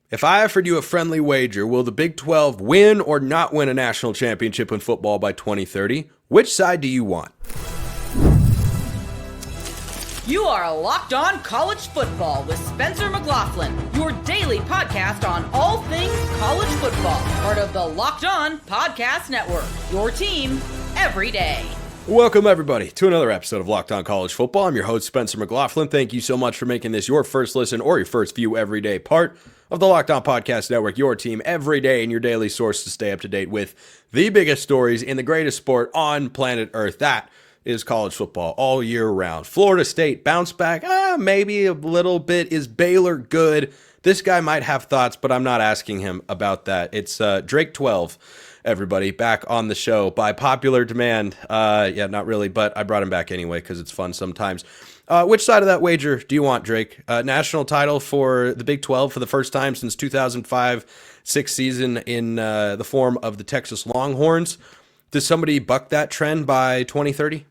If I offered you a friendly wager, will the Big 12 win or not win a national championship in football by 2030? Which side do you want? You are Locked On College Football with Spencer McLaughlin, your daily podcast on all things college football. Part of the Locked On Podcast Network, your team every day. Welcome, everybody, to another episode of Locked On College Football. I'm your host, Spencer McLaughlin. Thank you so much for making this your first listen or your first view every day part of the Locked On Podcast Network, your team every day and your daily source to stay up to date with the biggest stories in the greatest sport on planet Earth. That is college football all year round. Florida State bounce back, maybe a little bit. Is Baylor good? This guy might have thoughts, but I'm not asking him about that. It's Drake 12, everybody, back on the show by popular demand. Yeah, not really, but I brought him back anyway because it's fun sometimes. Which side of that wager do you want, Drake? National title for the Big 12 for the first time since 2005-6 season in the form of the Texas Longhorns. Does somebody buck that trend by 2030?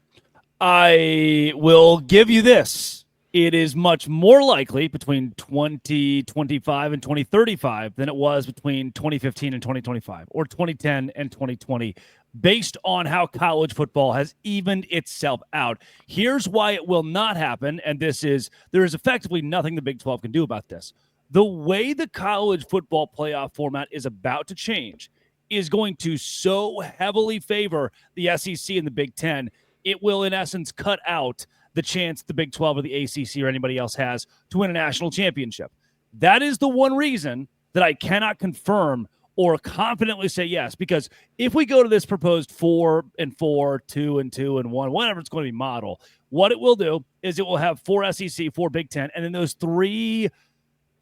I will give you this. It is much more likely between 2025 and 2035 than it was between 2015 and 2025 or 2010 and 2020, based on how college football has evened itself out. Here's why it will not happen, and there is effectively nothing the Big 12 can do about this. The way the college football playoff format is about to change is going to so heavily favor the SEC and the Big Ten, it will, in essence, cut out the chance the Big 12 or the ACC or anybody else has to win a national championship. That is the one reason that I cannot confirm or confidently say yes, because if we go to this proposed 4-4, 2-2, 1, whatever it's going to be model, what it will do is it will have 4 SEC, 4 Big Ten, and then those 3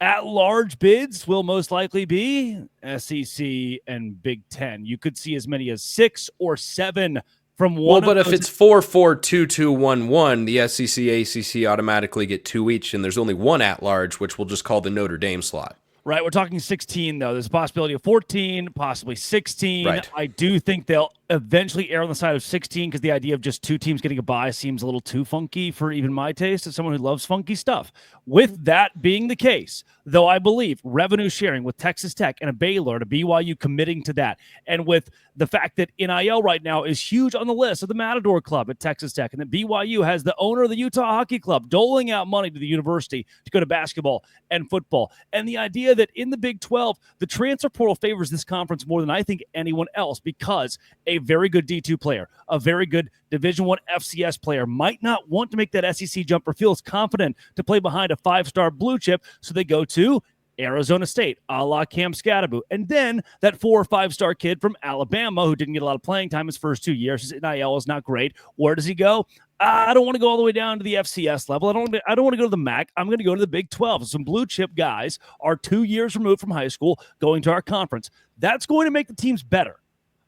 at-large bids will most likely be SEC and Big Ten. You could see as many as 6 or 7 from one. Well, but if it's 4-4, 2-2, 1-1, the SEC, ACC automatically get 2 each, and there's only 1 at-large, which we'll just call the Notre Dame slot. Right, we're talking 16, though. There's a possibility of 14, possibly 16. Right. I do think they'll eventually err on the side of 16 because the idea of just 2 teams getting a bye seems a little too funky for even my taste as someone who loves funky stuff. With that being the case, though, I believe revenue sharing with Texas Tech and a Baylor and a BYU committing to that, and with the fact that NIL right now is huge on the list of the Matador Club at Texas Tech, and that BYU has the owner of the Utah Hockey Club doling out money to the university to go to basketball and football, and the idea that in the Big 12, the transfer portal favors this conference more than I think anyone else, because a very good D2 player, a very good Division I FCS player might not want to make that SEC jump or feels confident to play behind a 5-star blue chip, so they go to Arizona State, a la Cam Scadaboo. And then that 4 or 5-star kid from Alabama who didn't get a lot of playing time his first 2 years. His NIL is not great. Where does he go? I don't want to go all the way down to the FCS level. I don't want to go to the MAC. I'm going to go to the Big 12. Some blue chip guys are 2 years removed from high school going to our conference. That's going to make the teams better.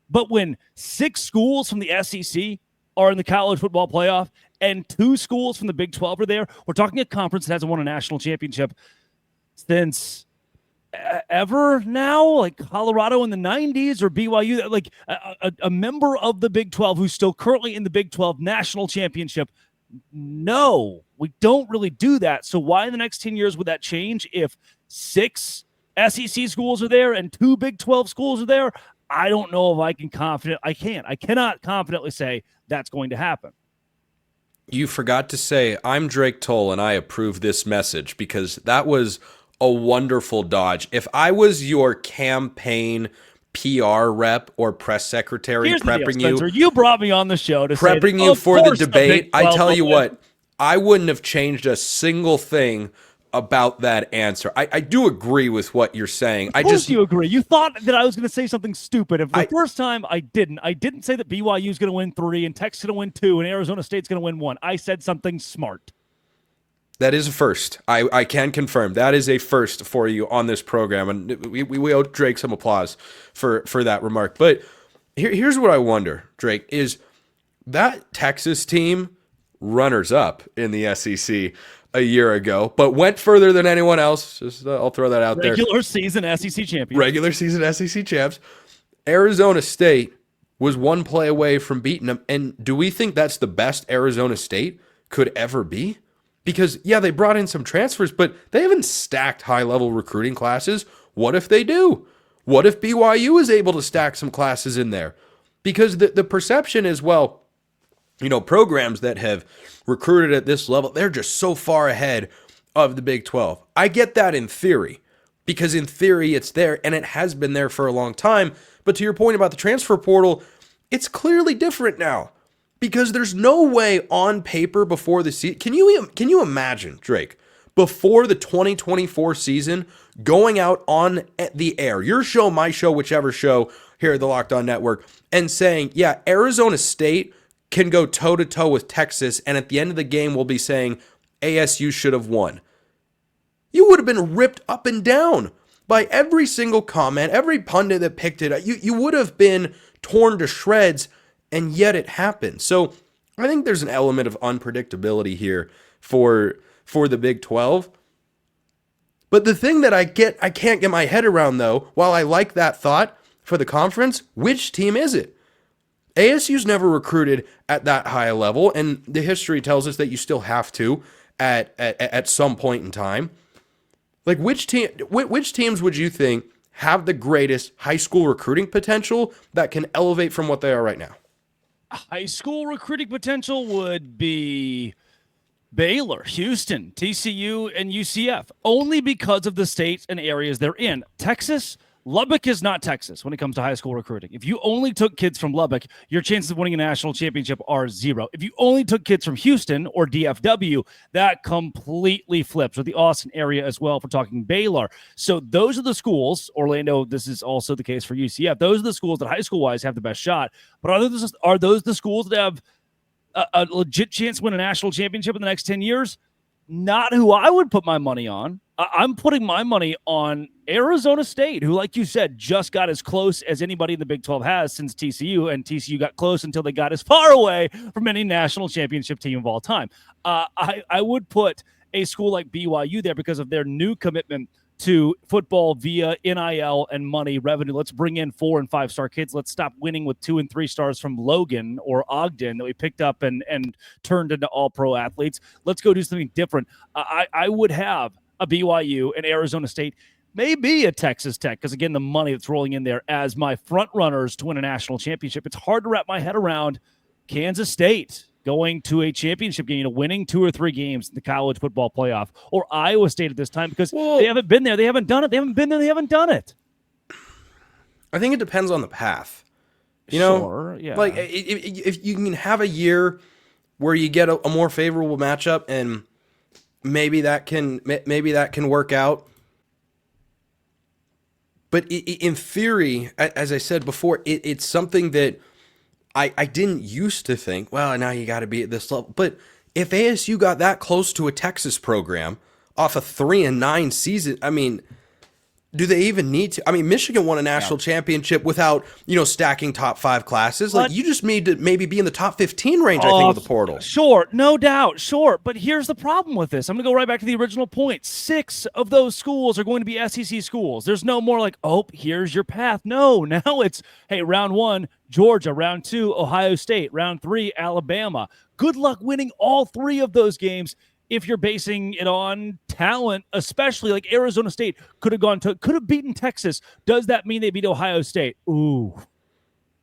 But when 6 schools from the SEC are in the college football playoff and 2 schools from the Big 12 are there, we're talking a conference that hasn't won a national championship since ever now, like Colorado in the 90s or BYU, like a member of the Big 12 who's still currently in the Big 12 national championship. No, we don't really do that. So why in the next 10 years would that change if 6 SEC schools are there and 2 Big 12 schools are there? I don't know if I cannot confidently say that's going to happen. You forgot to say, I'm Drake Toll and I approve this message, because that was a wonderful dodge. If I was your campaign PR rep or press secretary prepping you, you brought me on the show to prepping you for the debate, I tell you what, I wouldn't have changed a single thing about that answer. I do agree with what you're saying. Of course you agree. You thought that I was going to say something stupid. If the first time I didn't say that BYU is going to win 3 and Tech's going to win 2 and Arizona State's going to win 1. I said something smart. That is a first. I can confirm that is a first for you on this program, and we owe Drake some applause for that remark. But here's what I wonder, Drake, is that Texas team runners up in the SEC a year ago, but went further than anyone else. Just I'll throw that out there. Regular season SEC champions. Regular season SEC champs. Arizona State was 1 play away from beating them. And do we think that's the best Arizona State could ever be? Because, yeah, they brought in some transfers, but they haven't stacked high-level recruiting classes. What if they do? What if BYU is able to stack some classes in there? Because the perception is, well, programs that have recruited at this level, they're just so far ahead of the Big 12. I get that in theory, because in theory it's there, and it has been there for a long time. But to your point about the transfer portal, it's clearly different now. Because there's no way on paper before the season. Can you imagine, Drake, before the 2024 season, going out on the air, your show, my show, whichever show here at the Locked On Network, and saying, yeah, Arizona State can go toe-to-toe with Texas, and at the end of the game we'll be saying ASU should have won. You would have been ripped up and down by every single comment, every pundit that picked it up. You would have been torn to shreds. And yet it happened. So I think there's an element of unpredictability here for the Big 12. But the thing that I can't get my head around, though, while I like that thought for the conference, which team is it? ASU's never recruited at that high a level, and the history tells us that you still have to at some point in time. Like, which teams would you think have the greatest high school recruiting potential that can elevate from what they are right now? High school recruiting potential would be Baylor, Houston, TCU, and UCF, only because of the states and areas they're in. Texas, Lubbock is not Texas when it comes to high school recruiting. If you only took kids from Lubbock, your chances of winning a national championship are 0. If you only took kids from Houston or DFW, that completely flips, or the Austin area as well, if we're talking Baylor. So those are the schools, Orlando, this is also the case for UCF. Those are the schools that high school-wise have the best shot. But are those the schools that have a legit chance to win a national championship in the next 10 years? Not who I would put my money on. I'm putting my money on Arizona State, who, like you said, just got as close as anybody in the Big 12 has since TCU, and TCU got close until they got as far away from any national championship team of all time. I would put a school like BYU there because of their new commitment to football via NIL and money revenue. Let's bring in 4- and 5-star kids. Let's stop winning with 2- and 3-stars from Logan or Ogden that we picked up and turned into all-pro athletes. Let's go do something different. I would have a BYU and Arizona State, maybe a Texas Tech, because, again, the money that's rolling in there as my front runners to win a national championship. It's hard to wrap my head around Kansas State going to a championship game, winning 2 or 3 games in the college football playoff, or Iowa State at this time, because they haven't been there. They haven't done it. They haven't been there. They haven't done it. I think it depends on the path. Sure, yeah. Like, if you can have a year where you get a more favorable matchup, and maybe that can work out. But in theory, as I said before, it's something that I didn't used to think, well, now you got to be at this level. But if ASU got that close to a Texas program off a 3-9 season, I mean, do they even need to? I mean, Michigan won a national championship without, stacking top 5 classes. Like, you just need to maybe be in the top 15 range, I think, with the portal. Sure, no doubt, sure. But here's the problem with this. I'm going to go right back to the original point. 6 of those schools are going to be SEC schools. There's no more like, oh, here's your path. No, now it's, hey, round 1, Georgia, round 2, Ohio State, round 3, Alabama. Good luck winning all 3 of those games. If you're basing it on talent, especially like Arizona State could have beaten Texas. Does that mean they beat Ohio State? Ooh,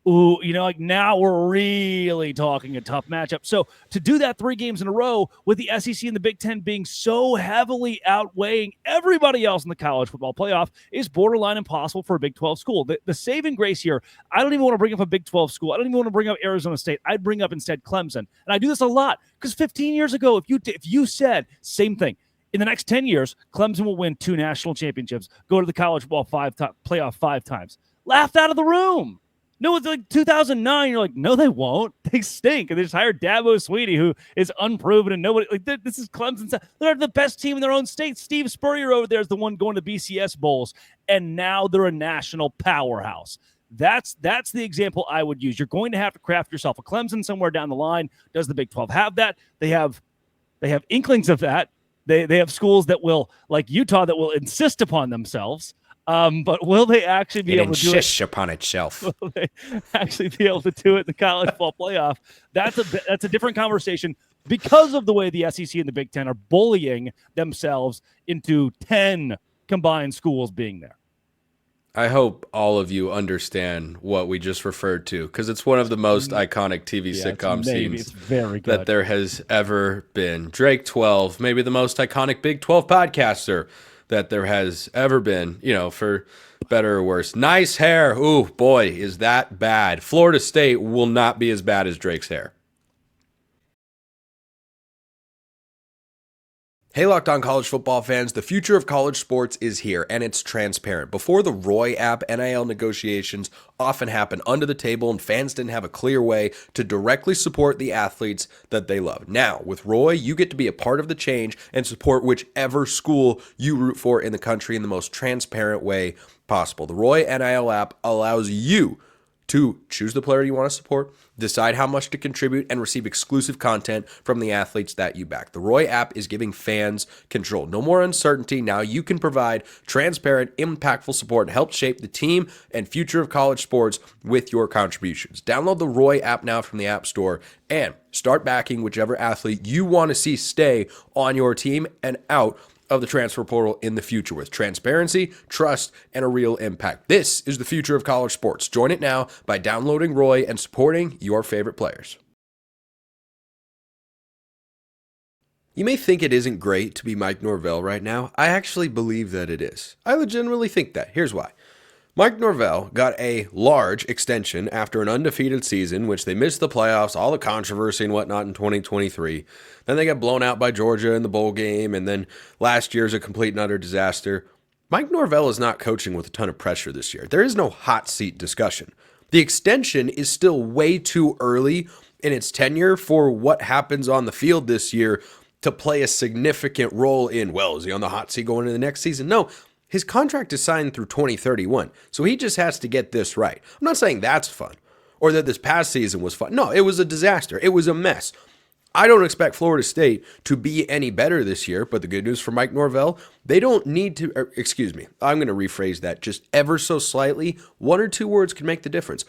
like now we're really talking a tough matchup. So to do that 3 games in a row with the SEC and the Big Ten being so heavily outweighing everybody else in the college football playoff is borderline impossible for a Big 12 school. The saving grace here, I don't even want to bring up a Big 12 school. I don't even want to bring up Arizona State. I'd bring up instead Clemson. And I do this a lot because 15 years ago, if you said same thing, in the next 10 years, Clemson will win 2 national championships, go to the college football playoff 5 times. Laughed out of the room. No, it's like 2009. You're like, no, they won't. They stink. And they just hired Dabo Swinney, who is unproven, and nobody like this is Clemson. They're the best team in their own state. Steve Spurrier over there is the one going to BCS bowls, and now they're a national powerhouse. That's the example I would use. You're going to have to craft yourself a Clemson somewhere down the line. Does the Big 12 have that? They have inklings of that. They have schools that will, like Utah, that will insist upon themselves. But will they actually be able to do it upon itself? Will they actually be able to do it in the college football playoff? That's a different conversation. because of the way the SEC and the Big Ten are bullying themselves into 10 combined schools being there. I hope all of you understand what we just referred to, because it's one of the most iconic TV sitcom scenes that there has ever been. Drake 12, maybe the most iconic Big 12 podcaster that there has ever been, for better or worse. Nice hair. Ooh, boy, is that bad. Florida State will not be as bad as Drake's hair. Hey, Locked On College Football fans, the future of college sports is here, and it's transparent. Before the Roy app, NIL negotiations often happen under the table, and fans didn't have a clear way to directly support the athletes that they love. Now, with Roy, you get to be a part of the change and support whichever school you root for in the country in the most transparent way possible. The Roy NIL app allows you to choose the player you want to support, decide how much to contribute, and receive exclusive content from the athletes that you back. The Roy app is giving fans control. No more uncertainty. Now you can provide transparent, impactful support and help shape the team and future of college sports with your contributions. Download the Roy app now from the App Store and start backing whichever athlete you want to see stay on your team and out of the transfer portal in the future with transparency, trust, and a real impact. This is the future of college sports. Join it now by downloading Roy and supporting your favorite players. You may think it isn't great to be Mike Norvell right now. I actually believe that it is. I legitimately think that. Here's why. Mike Norvell got a large extension after an undefeated season, which they missed the playoffs, all the controversy and whatnot in 2023. Then they got blown out by Georgia in the bowl game, and then last year's a complete and utter disaster. Mike Norvell is not coaching with a ton of pressure this year. There is no hot seat discussion. The extension is still way too early in its tenure for what happens on the field this year to play a significant role in, well, is he on the hot seat going into the next season? No. His contract is signed through 2031, so he just has to get this right. I'm not saying that's fun or that this past season was fun. No, it was a disaster. It was a mess. I don't expect Florida State to be any better this year, but the good news for Mike Norvell, they don't need to, I'm going to rephrase that just ever so slightly. One or two words can make the difference.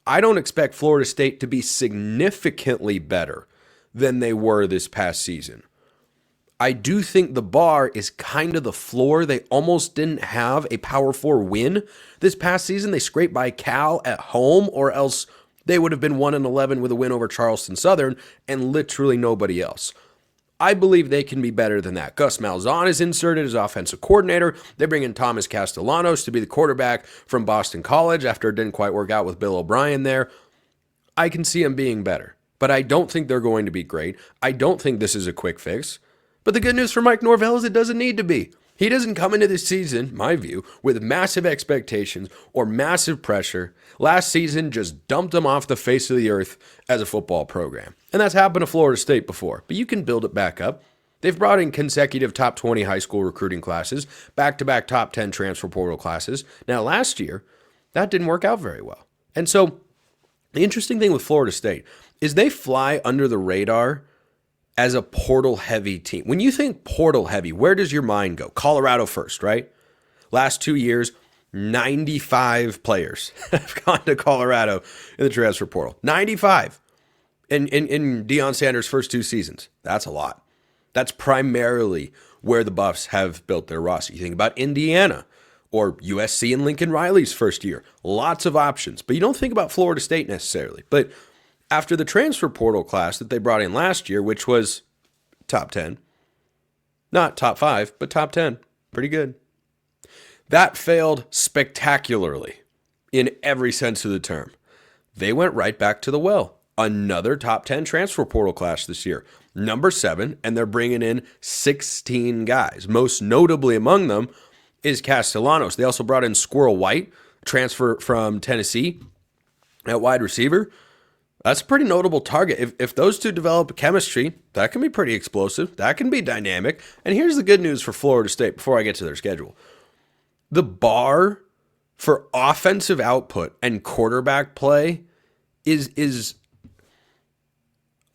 I don't expect Florida State to be significantly better than they were this past season. I do think the bar is kind of the floor. They almost didn't have a Power 4 win this past season. They scraped by Cal at home, or else they would have been 1-11 with a win over Charleston Southern and literally nobody else. I believe they can be better than that. Gus Malzahn is inserted as offensive coordinator. They bring in Thomas Castellanos to be the quarterback from Boston College after it didn't quite work out with Bill O'Brien there. I can see them being better, but I don't think they're going to be great. I don't think this is a quick fix. But the good news for Mike Norvell is it doesn't need to be. He doesn't come into this season, my view, with massive expectations or massive pressure. Last season just dumped him off the face of the earth as a football program. And that's happened to Florida State before, but you can build it back up. They've brought in consecutive top 20 high school recruiting classes, back-to-back top 10 transfer portal classes. Now, last year, that didn't work out very well. And so the interesting thing with Florida State is they fly under the radar as a portal-heavy team. When you think portal-heavy, where does your mind go? Colorado first, right? Last 2 years, 95 players have gone to Colorado in the transfer portal. 95 in Deion Sanders' first 2 seasons. That's a lot. That's primarily where the Buffs have built their roster. You think about Indiana or USC and Lincoln Riley's first year. Lots of options. But you don't think about Florida State necessarily. But after the transfer portal class that they brought in last year, which was top 10, not top 5, but top 10, pretty good. That failed spectacularly in every sense of the term. They went right back to the well. Another top 10 transfer portal class this year, number 7, and they're bringing in 16 guys. Most notably among them is Castellanos. They also brought in Squirrel White, transfer from Tennessee at wide receiver. That's a pretty notable target. If those two develop chemistry, that can be pretty explosive. That can be dynamic. And here's the good news for Florida State before I get to their schedule. The bar for offensive output and quarterback play is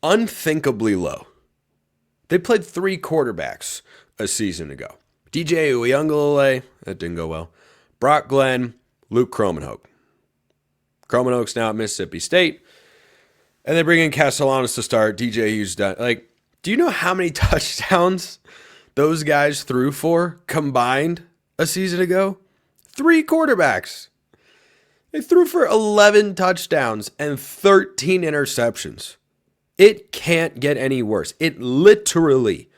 unthinkably low. They played 3 quarterbacks a season ago. DJ Uyunglele, that didn't go well. Brock Glenn, Luke Kromenhoek. Kromenhoek's now at Mississippi State. And they bring in Castellanos to start. DJ Hughes done. Do you know how many touchdowns those guys threw for combined a season ago? 3 quarterbacks. They threw for 11 touchdowns and 13 interceptions. It can't get any worse. It literally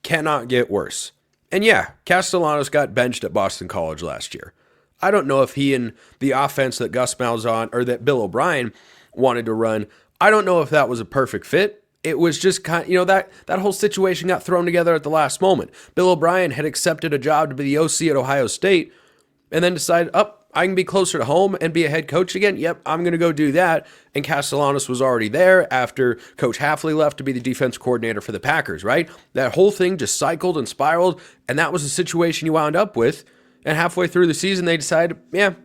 cannot get worse. And yeah, Castellanos got benched at Boston College last year. I don't know if he and the offense that Gus Malzahn or that Bill O'Brien wanted to run, I don't know if that was a perfect fit. It was just kind of, that whole situation got thrown together at the last moment. Bill O'Brien had accepted a job to be the OC at Ohio State and then decided, I can be closer to home and be a head coach again. Yep, I'm going to go do that. And Castellanos was already there after Coach Hafley left to be the defense coordinator for the Packers, right? That whole thing just cycled and spiraled, and that was the situation you wound up with. And halfway through the season, they decided,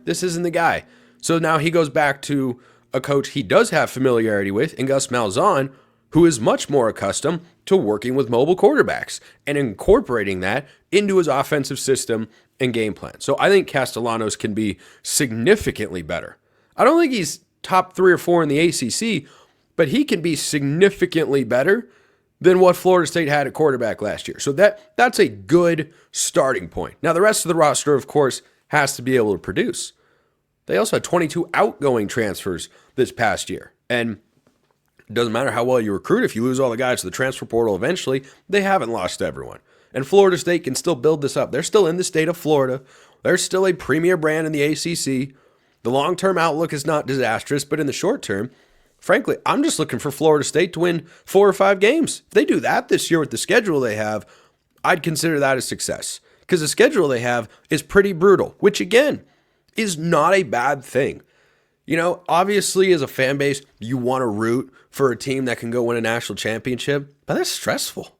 this isn't the guy. So now he goes back to a coach he does have familiarity with in Gus Malzahn, who is much more accustomed to working with mobile quarterbacks and incorporating that into his offensive system and game plan. So I think Castellanos can be significantly better. I don't think he's top 3 or 4 in the ACC, but he can be significantly better than what Florida State had at quarterback last year. So that's a good starting point. Now, the rest of the roster, of course, has to be able to produce. They also had 22 outgoing transfers this past year. And it doesn't matter how well you recruit. If you lose all the guys to the transfer portal eventually, they haven't lost everyone. And Florida State can still build this up. They're still in the state of Florida. They're still a premier brand in the ACC. The long-term outlook is not disastrous, but in the short term, frankly, I'm just looking for Florida State to win 4 or 5 games. If they do that this year with the schedule they have, I'd consider that a success. Because the schedule they have is pretty brutal, which again, is not a bad thing. Obviously as a fan base, you want to root for a team that can go win a national championship, but that's stressful.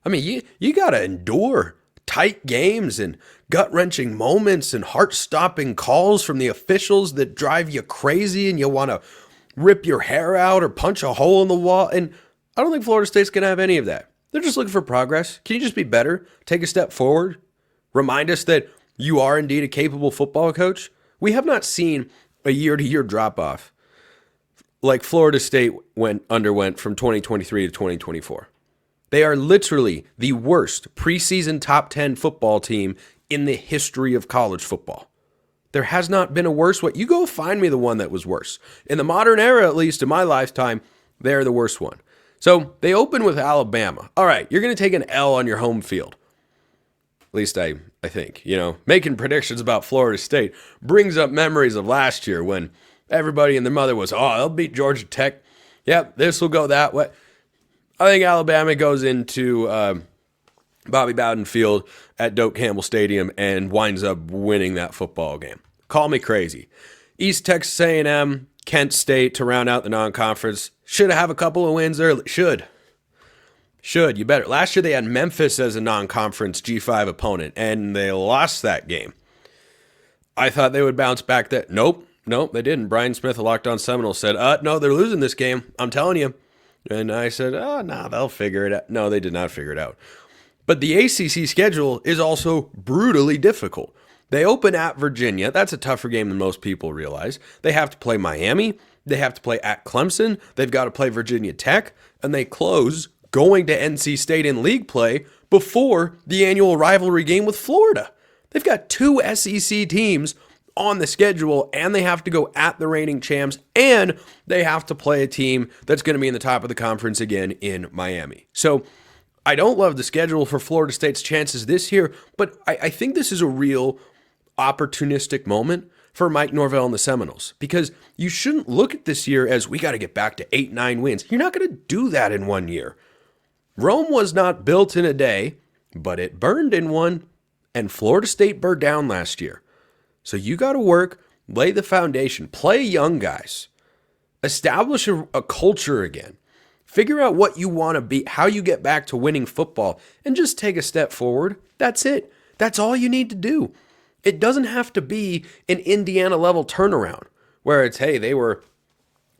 I mean, you got to endure tight games and gut-wrenching moments and heart-stopping calls from the officials that drive you crazy and you want to rip your hair out or punch a hole in the wall. And I don't think Florida State's going to have any of that. They're just looking for progress. Can you just be better? Take a step forward? Remind us that you are indeed a capable football coach? We have not seen a year-to-year drop-off like Florida State underwent from 2023 to 2024. They are literally the worst preseason top 10 football team in the history of college football. There has not been a worse one. You go find me the one that was worse. In the modern era, at least in my lifetime, they're the worst one. So they open with Alabama. All right, you're going to take an L on your home field. At least I think. Making predictions about Florida State brings up memories of last year when everybody and their mother was, they'll beat Georgia Tech. Yep, this will go that way. I think Alabama goes into Bobby Bowden Field at Doak Campbell Stadium and winds up winning that football game. Call me crazy. East Texas A&M, Kent State to round out the non-conference. Should have a couple of wins early. Should. You better. Last year they had Memphis as a non-conference G5 opponent, and they lost that game. I thought they would bounce back. Nope, they didn't. Brian Smith of Locked On Seminoles said, no, they're losing this game. I'm telling you. And I said, they'll figure it out. No, they did not figure it out. But the ACC schedule is also brutally difficult. They open at Virginia. That's a tougher game than most people realize. They have to play Miami. They have to play at Clemson. They've got to play Virginia Tech. And they close going to NC State in league play before the annual rivalry game with Florida. They've got 2 SEC teams on the schedule, and they have to go at the reigning champs, and they have to play a team that's going to be in the top of the conference again in Miami. So I don't love the schedule for Florida State's chances this year, but I think this is a real opportunistic moment for Mike Norvell and the Seminoles, because you shouldn't look at this year as we got to get back to 8-9 wins. You're not going to do that in one year. Rome was not built in a day, but it burned in one, and Florida State burned down last year. So you got to work, lay the foundation, play young guys, establish a culture again, figure out what you want to be, how you get back to winning football, and just take a step forward. That's it. That's all you need to do. It doesn't have to be an Indiana level turnaround where it's, hey, they were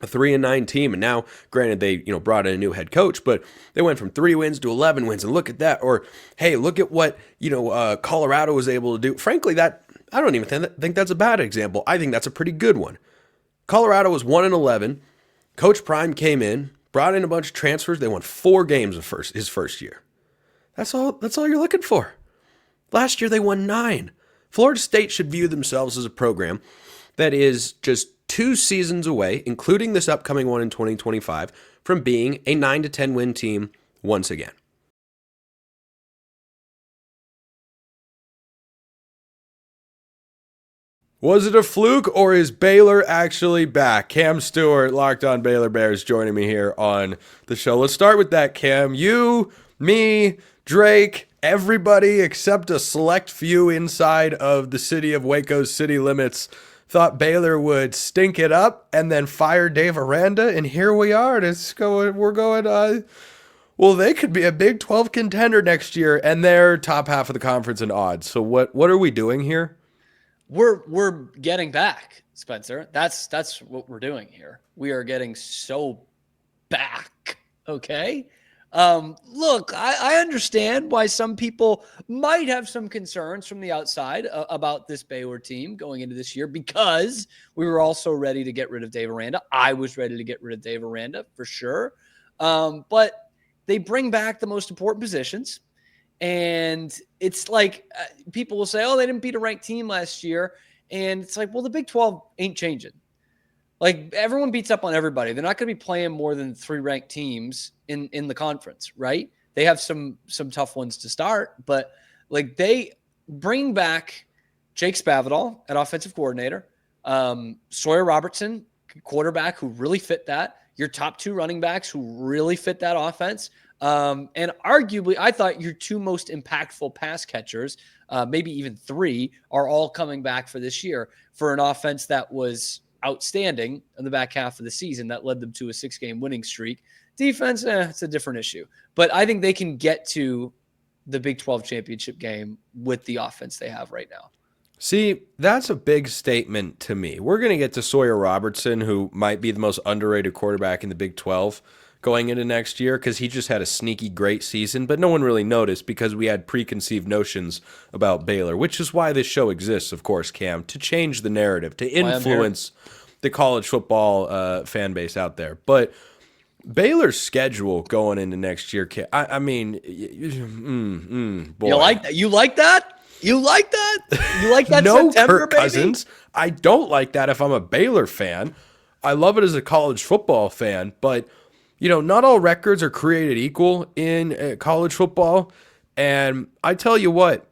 a 3-9 team, and now, granted, they brought in a new head coach, but they went from 3 wins to 11 wins, and look at that. Or, hey, look at what Colorado was able to do. Frankly, I don't even think that's a bad example. I think that's a pretty good one. Colorado was 1-11. Coach Prime came in, brought in a bunch of transfers. They won 4 games his first year. That's all you're looking for. Last year they won 9. Florida State should view themselves as a program that is just 2 seasons away, including this upcoming one in 2025, from being a 9 to 10 win team once again. Was it a fluke, or is Baylor actually back? Cam Stewart, Locked On Baylor Bears, joining me here on the show. Let's start with that, Cam. You, me, Drake, everybody except a select few inside of the city of Waco's city limits thought Baylor would stink it up and then fire Dave Aranda, and here we are. Well, they could be a Big 12 contender next year, and they're top half of the conference in odds. So what are we doing here? We're getting back, Spencer. That's what we're doing here. We are getting so back. Okay. Look, I understand why some people might have some concerns from the outside about this Baylor team going into this year, because we were also ready to get rid of Dave Aranda. I was ready to get rid of Dave Aranda for sure. But they bring back the most important positions. And it's like people will say, oh, they didn't beat a ranked team last year. And it's like, well, the Big 12 ain't changing. Like, everyone beats up on everybody. They're not going to be playing more than 3 ranked teams in the conference, right? They have some tough ones to start, but like, they bring back Jake Spavital at offensive coordinator, Sawyer Robertson, quarterback, who really fit that. Your top 2 running backs who really fit that offense. And arguably, I thought your 2 most impactful pass catchers, maybe even 3, are all coming back for this year for an offense that was outstanding in the back half of the season that led them to a 6-game winning streak. Defense, it's a different issue. But I think they can get to the Big 12 championship game with the offense they have right now. See, that's a big statement to me. We're going to get to Sawyer Robertson, who might be the most underrated quarterback in the Big 12 going into next year, because he just had a sneaky great season, but no one really noticed because we had preconceived notions about Baylor, which is why this show exists, of course, Cam, to change the narrative, to influence the college football fan base out there. But Baylor's schedule going into next year, I mean, boy. You like that? You like that? You like that? You like that? No, September, Kirk baby? Cousins. I don't like that if I'm a Baylor fan. I love it as a college football fan, but not all records are created equal in college football. And I tell you what,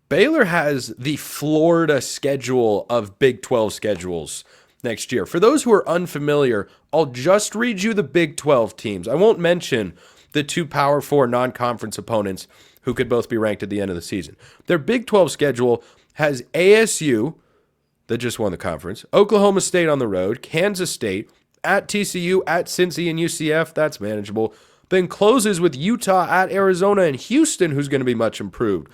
Baylor has the Florida schedule of Big 12 schedules next year. For those who are unfamiliar, I'll just read you the Big 12 teams. I won't mention the 2 Power 4 non-conference opponents who could both be ranked at the end of the season. Their Big 12 schedule has ASU, that just won the conference, Oklahoma State on the road, Kansas State, at TCU, at Cincy and UCF, that's manageable. Then closes with Utah, at Arizona, and Houston, who's going to be much improved.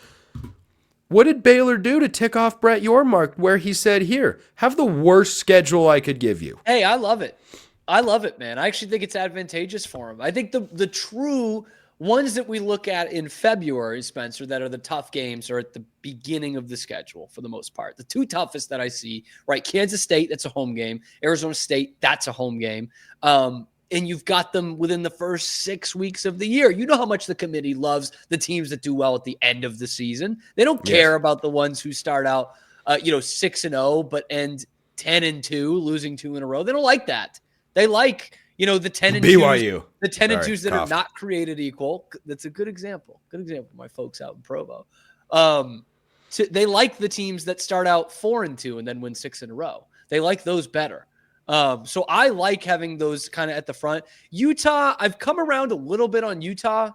What did Baylor do to tick off Brett Yormark, where he said, here, have the worst schedule I could give you? Hey, I love it. I love it, man. I actually think it's advantageous for him. I think the true ones that we look at in February, Spencer, that are the tough games are at the beginning of the schedule for the most part. The 2 toughest that I see, right? Kansas State, that's a home game. Arizona State, that's a home game. And you've got them within the first 6 weeks of the year. You know how much the committee loves the teams that do well at the end of the season. They don't care about the ones who start out, 6-0, but end 10-2, losing 2 in a row. They don't like that. They like, the 10-2, BYU, the 10-2s that are not created equal. That's a good example. Good example, my folks out in Provo. They like the teams that start out 4-2 and then win 6 in a row. They like those better. So I like having those kind of at the front. Utah, I've come around a little bit on Utah,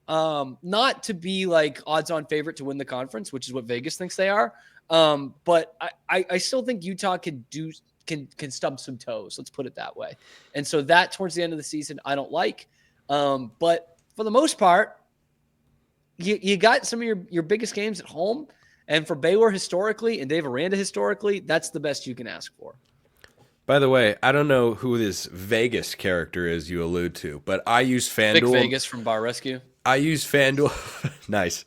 not to be like odds-on favorite to win the conference, which is what Vegas thinks they are. But I still think Utah can stump some toes. Let's put it that way. And so that towards the end of the season, I don't like. But for the most part, you got some of your biggest games at home. And for Baylor historically and Dave Aranda historically, that's the best you can ask for. By the way, I don't know who this Vegas character is you allude to, but I use FanDuel. Vic Vegas from Bar Rescue. I use FanDuel. Nice.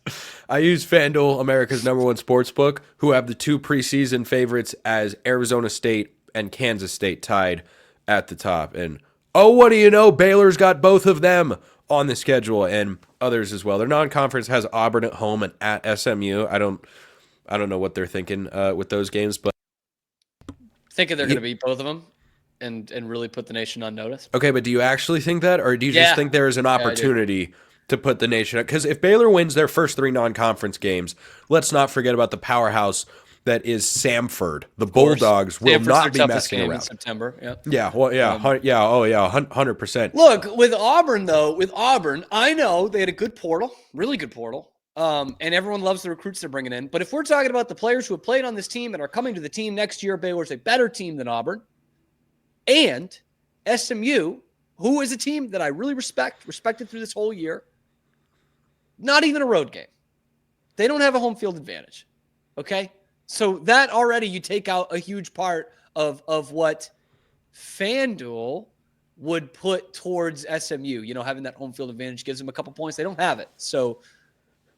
I use FanDuel, America's #1 sportsbook, who have the 2 preseason favorites as Arizona State and Kansas State tied at the top. And Oh, what do you know? Baylor's got both of them on the schedule and others as well. Their non-conference has Auburn at home and at SMU. I don't know what they're thinking with those games, but Thinking they're going to beat both of them and really put the nation on notice. okay, but do you actually think that, or do you just think there is an opportunity to put the nation up? Because if Baylor wins their first 3 non-conference games, let's not forget about the powerhouse that is Samford. The Bulldogs will not be messing around. In September. Yeah. Well, yeah. 100%. Look, with Auburn, I know they had a good portal, really good portal. And everyone loves the recruits they're bringing in. But if we're talking about the players who have played on this team and are coming to the team next year, Baylor's a better team than Auburn. And SMU, who is a team that I really respected through this whole year, not even a road game. They don't have a home field advantage. Okay? So that already you take out a huge part of what FanDuel would put towards SMU. You know, having that home field advantage gives them a couple points. They don't have it. So,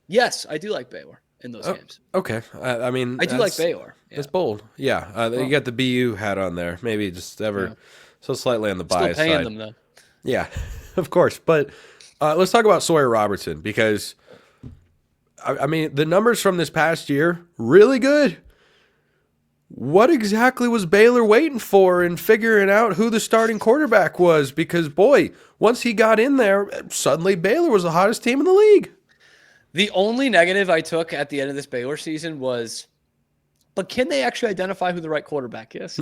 yes, I do like Baylor in those games. Okay. I mean, I do like Baylor. Yeah. It's bold. Yeah. You got the BU hat on there. Maybe just so slightly on the bias Still paying side. them, though. Yeah, of course. But let's talk about Sawyer Robertson because, I mean, the numbers from this past year, really good. What exactly was Baylor waiting for in figuring out who the starting quarterback was? Because, boy, once he got in there, suddenly Baylor was the hottest team in the league. The only negative I took at the end of this Baylor season was, but can they actually identify who the right quarterback is?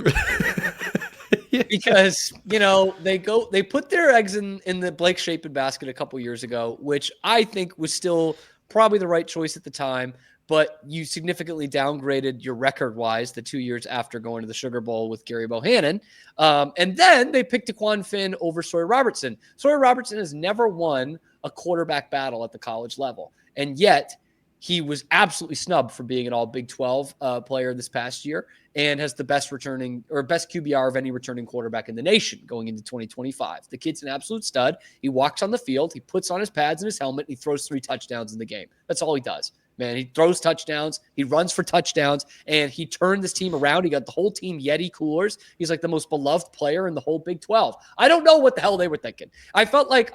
Because, you know, they put their eggs in the Blake Shapen basket a couple years ago, which I think was still probably the right choice at the time. But you significantly downgraded your record-wise the 2 years after going to the Sugar Bowl with Gary Bohannon. And then they picked Taquan Finn over Sawyer Robertson. Sawyer Robertson has never won a quarterback battle at the college level. And yet he was absolutely snubbed for being an all Big 12 player this past year and has the best QBR of any returning quarterback in the nation going into 2025. The kid's an absolute stud. He walks on the field. He puts on his pads and his helmet. And he throws 3 touchdowns in the game. That's all he does. Man, he throws touchdowns. He runs for touchdowns, and he turned this team around. He got the whole team Yeti coolers. He's like the most beloved player in the whole Big 12. I don't know what the hell they were thinking. I felt like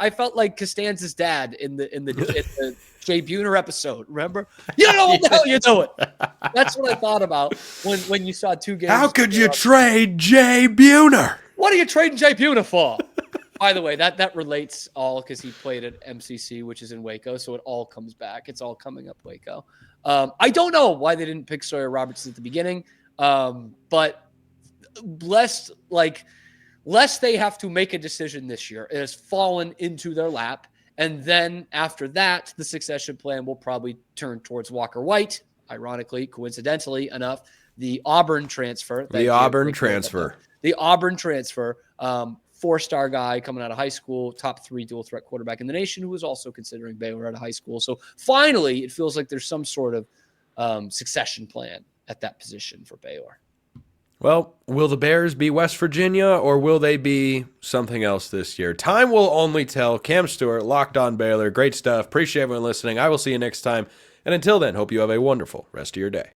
Costanza's dad in the Jay Buhner episode. Remember? You don't know what the hell you're doing. That's what I thought about when you saw 2 games. How could you trade Jay Buhner? What are you trading Jay Buhner for? By the way, that relates all because he played at MCC, which is in Waco, so it all comes back. It's all coming up Waco. I don't know why they didn't pick Sawyer Robertson at the beginning, but lest they have to make a decision this year, it has fallen into their lap, and then after that, the succession plan will probably turn towards Walker White. Ironically, coincidentally enough, the Auburn transfer. The Auburn transfer. 4-star guy coming out of high school, top 3 dual threat quarterback in the nation, who was also considering Baylor out of high school. So finally, it feels like there's some sort of succession plan at that position for Baylor. Well, will the Bears be West Virginia or will they be something else this year? Time will only tell. Cam Stewart, Locked On Baylor. Great stuff. Appreciate everyone listening. I will see you next time. And until then, hope you have a wonderful rest of your day.